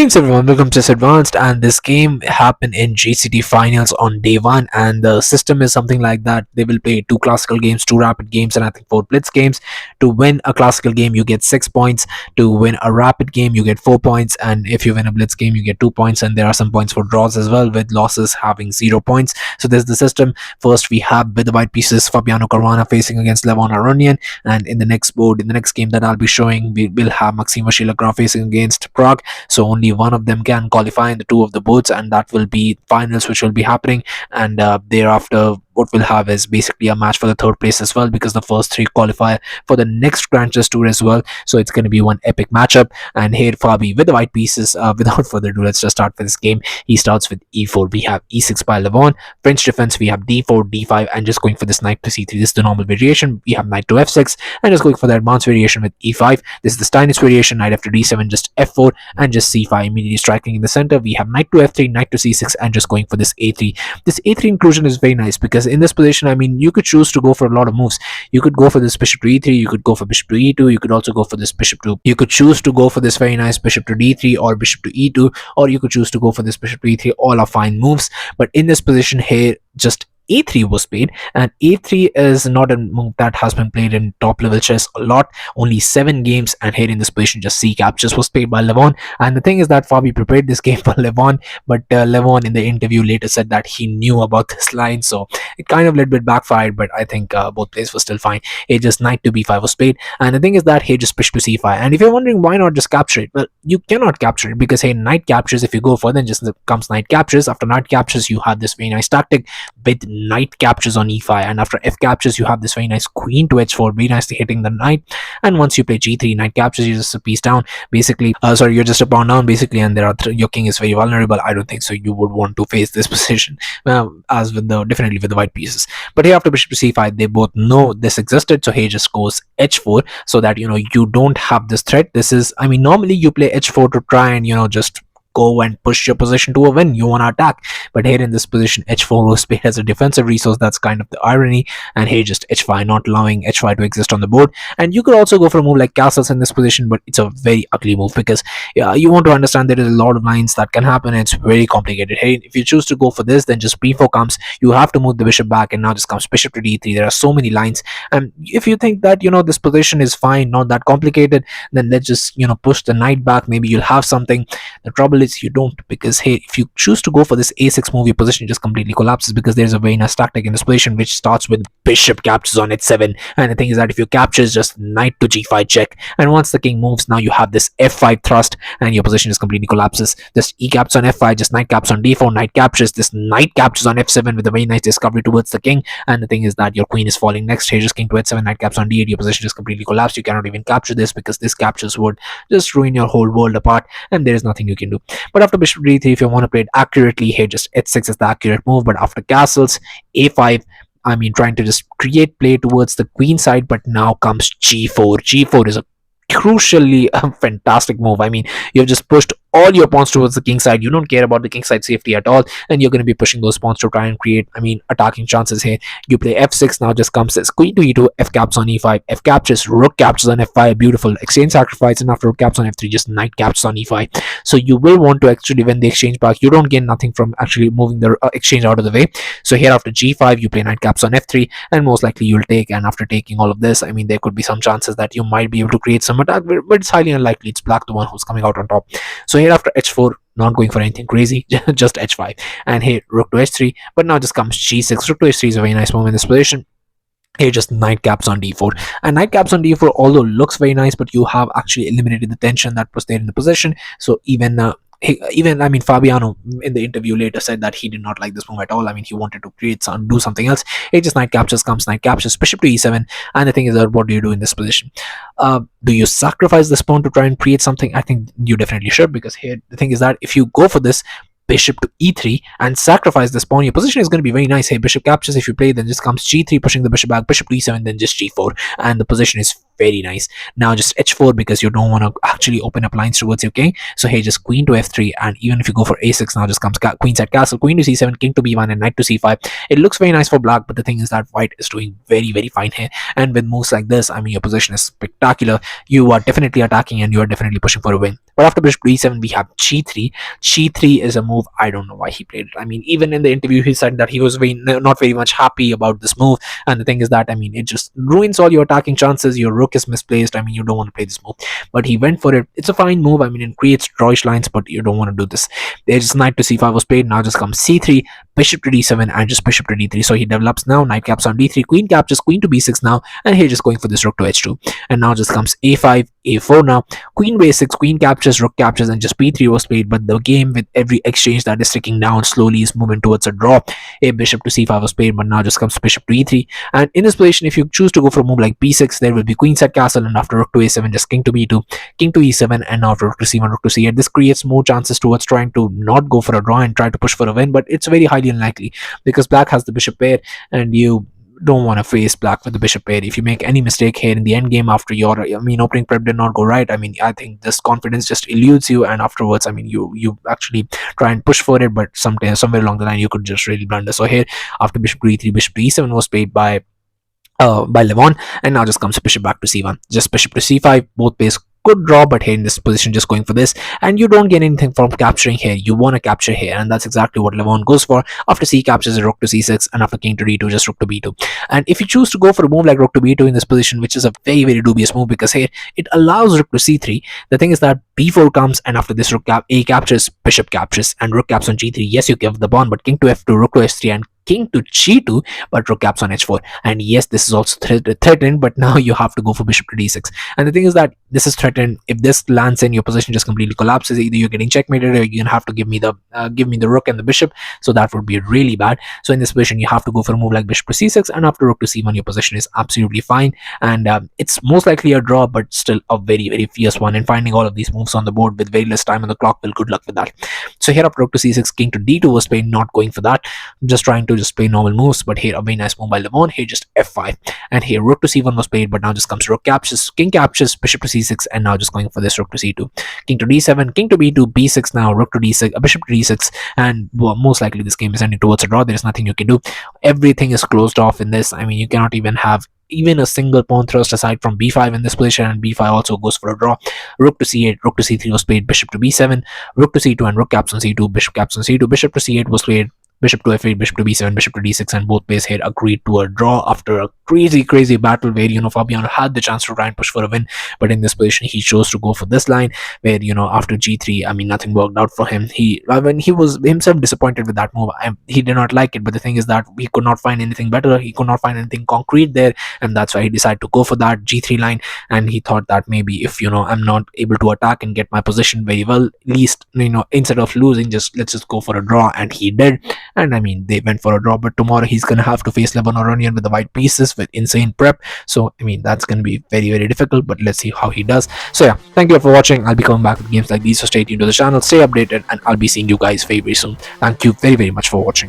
Greetings everyone, welcome to Chess Advanced, and this game happened in GCT finals on day one, and the system is something like that. They will play two classical games, two rapid games, and I think four blitz games. To win a classical game you get 6 points, to win a rapid game you get 4 points, and if you win a blitz game you get 2 points, and there are some points for draws as well, with losses having 0 points. So there's the system. First we have with the white pieces Fabiano Caruana facing against Levon Aronian, and in the next board, in the next game that I'll be showing, we will have Maxime Shilakra facing against Prague. So only one of them can qualify in the two of the boards, and that will be finals which will be happening. And thereafter what we'll have is basically a match for the third place as well, because the first three qualify for the next Grand Chess Tour as well. So it's going to be one epic matchup. And here Fabi with the white pieces. Without further ado, let's just start with this game. He starts with e4. We have e6 by Levon. French defense, we have d4, d5, and just going for this knight to c3. This is the normal variation. We have knight to f6, and just going for the advanced variation with e5. This is the Steinitz variation, knight after d7, just f4, and just c5, immediately striking in the center. We have knight to f3, knight to c6, and just going for this a3. This a3 inclusion is very nice, because in this position, I mean, you could choose to go for a lot of moves. You could go for this bishop to e3, you could go for bishop to e2, you could also go for this bishop to, you could choose to go for this very nice bishop to d3 or bishop to e2, or you could choose to go for this bishop to e3. All are fine moves, but in this position here, just a3 was played, and a3 is not a move that has been played in top level chess a lot, only 7 games. And here in this position, just c captures was played by Levon. And the thing is that Fabi prepared this game for Levon, but Levon in the interview later said that he knew about this line, so it kind of a little bit backfired, but I think both plays were still fine. Here just knight to b5 was played, and the thing is that here just bishop to c5. And if you're wondering why not just capture it, well, you cannot capture it, because here knight captures. If you go for, then just comes knight captures. After knight captures, you have this very nice tactic with knight captures on e5, and after f captures, you have this very nice queen to h4, very nicely hitting the knight. And once you play g3, knight captures, you're just a piece down, basically. You're just a pawn down, basically, and there are your king is very vulnerable. I don't think so you would want to face this position, as with the definitely with the white pieces. But here after bishop to c5, they both know this existed, so here just goes h4, so that you don't have this threat. This is, I mean, normally you play h4 to try and just go and push your position to a win. You want to attack, but here in this position, h4 was played as a defensive resource. That's kind of the irony. And here just h5, not allowing h5 to exist on the board. And you could also go for a move like castles in this position, but it's a very ugly move, because you want to understand there is a lot of lines that can happen, and it's very complicated. Hey, if you choose to go for this, then just b4 comes, you have to move the bishop back, and now just comes bishop to d3. There are so many lines, and if you think that this position is fine, not that complicated, then let's just push the knight back. Maybe you'll have something. The trouble is you don't, because hey, if you choose to go for this a6 move, your position just completely collapses, because there's a very nice tactic in this position which starts with bishop captures on h7. And the thing is that if you capture, is just knight to g5 check, and once the king moves, now you have this f5 thrust, and your position just completely collapses. Just e captures on f5, just knight captures on d4, knight captures, this knight captures on f7 with a very nice discovery towards the king. And the thing is that your queen is falling next. Here just king to h7, knight captures on d8, your position just completely collapsed. You cannot even capture this, because this captures would just ruin your whole world apart, and there is nothing you can do. But after bishop to d3, if you want to play it accurately, here just h6 is the accurate move. But after castles, a5, I mean, trying to just create play towards the queen side, but now comes g4. g4 is a crucially fantastic move. I mean, you've just pushed all your pawns towards the king side. You don't care about the king side safety at all, and you're going to be pushing those pawns to try and create, I mean, attacking chances. Here you play f6, now just comes this queen to e2, f caps on e5, f captures, rook captures on f5, beautiful exchange sacrifice, and after rook caps on f3, just knight captures on e5. So you will want to actually win the exchange back. You don't gain nothing from actually moving the exchange out of the way. So here after g5, you play knight caps on f3, and most likely you'll take. And after taking all of this, I mean, there could be some chances that you might be able to create some attack, but it's highly unlikely. It's black the one who's coming out on top. So here after h4, not going for anything crazy, just h5, and here rook to h3, but now just comes g6. Rook to h3 is a very nice move in this position. Here just knight caps on d4, and knight caps on d4 although looks very nice, but you have actually eliminated the tension that was there in the position. So even I mean, Fabiano in the interview later said that he did not like this move at all. I mean, he wanted to do something else. It just knight captures comes, knight captures, bishop to e7, and the thing is that what do you do in this position? Do you sacrifice this pawn to try and create something? I think you definitely should, because here the thing is that if you go for this bishop to e3 and sacrifice this pawn, your position is going to be very nice. Hey, bishop captures, if you play, then just comes g3, pushing the bishop back, bishop to e7, then just g4, and the position is very nice. Now just h4 because you don't want to actually open up lines towards your king. So here just queen to f3, and even if you go for a6, now just comes queenside castle, queen to c7, king to b1, and knight to c5. It looks very nice for black, but the thing is that white is doing very fine here. And with moves like this, I mean, your position is spectacular. You are definitely attacking and you are definitely pushing for a win. But after bishop d7, we have g3. G3 is a move I don't know why he played it. I mean, even in the interview, he said that he was not very much happy about this move. And the thing is that, I mean, it just ruins all your attacking chances. Your rook is misplaced. I mean, you don't want to play this move. But he went for it. It's a fine move. I mean, it creates drawish lines, but you don't want to do this. There's knight to c5 was played. Now just comes c3, bishop to d7, and just bishop to d3. So he develops now. Knight caps on d3, queen captures, queen to b6 now, and here just going for this rook to h2. And now just comes a5, a4 now, queen b6, queen captures, rook captures, and just b3 was played. But the game, with every exchange that is ticking down slowly, is moving towards a draw. A bishop to c5 was played, but now just comes bishop to e3. And in this position, if you choose to go for a move like b6, there will be queenside castle, and after rook to a7, just king to b2, king to e7, and now after rook to c1, rook to c8. This creates more chances towards trying to not go for a draw and try to push for a win, but it's very highly unlikely because black has the bishop pair, and you don't want to face black with the bishop pair. If you make any mistake here in the end game after your, I mean, opening prep did not go right, I mean, I think this confidence just eludes you, and afterwards, I mean, you actually try and push for it, but sometimes somewhere along the line you could just really blunder. So here, after bishop to e3, bishop to e7 was played by Levon, and now just comes bishop back to c1, just bishop to c5, both pairs could draw, but here in this position, just going for this, and you don't get anything from capturing here. You want to capture here, and that's exactly what Levon goes for. After c captures, rook to c6, and after king to d2, just rook to b2. And if you choose to go for a move like rook to b2 in this position, which is a very dubious move, because here it allows rook to c3. The thing is that b4 comes, and after this, a captures, bishop captures, and rook caps on g3. Yes, you give the pawn, but king to f2, rook to s3, and king to g2, but rook caps on h4. And yes, this is also threatened, but now you have to go for bishop to d6. And the thing is that this is threatened. If this lands in, your position just completely collapses. Either you're getting checkmated, or you're gonna have to give me the rook and the bishop. So that would be really bad. So in this position, you have to go for a move like bishop to c6, and after rook to c1, your position is absolutely fine. And it's most likely a draw, but still a very fierce one. And finding all of these moves on the board with very less time on the clock, well, good luck with that. So here after rook to c6, king to d2 was played, not going for that. I'm just trying to just play normal moves, but here a very nice move by Levon. Here just f5, and here rook to c1 was played, but now just comes rook captures, king captures, bishop to c6, and now just going for this rook to c2, king to d7, king to b2, b6 now, rook to d6, a bishop to d6, and well, most likely this game is ending towards a draw. There is nothing you can do. Everything is closed off in this. I mean, you cannot even have even a single pawn thrust aside from b5 in this position, and b5 also goes for a draw. Rook to c8, rook to c3 was played, bishop to b7, rook to c2, and rook caps on c2, bishop caps on c2, bishop to c8 was played, bishop to f8, bishop to b7, bishop to d6, and both pairs here agreed to a draw after a crazy battle where, you know, Fabiano had the chance to try and push for a win, but in this position he chose to go for this line where, you know, after g3, I mean, nothing worked out for him. He was himself disappointed with that move. He did not like it, but the thing is that he could not find anything better. He could not find anything concrete there, and that's why he decided to go for that g3 line. And he thought that maybe if, you know, I'm not able to attack and get my position very well, at least, you know, instead of losing, let's just go for a draw, and he did. And I mean, they went for a draw, but tomorrow he's gonna have to face Levon Aronian with the white pieces with insane prep. So I mean, that's gonna be very difficult, but let's see how he does. So yeah, thank you for watching. I'll be coming back with games like these, so stay tuned to the channel, stay updated, and I'll be seeing you guys very soon. Thank you very much for watching.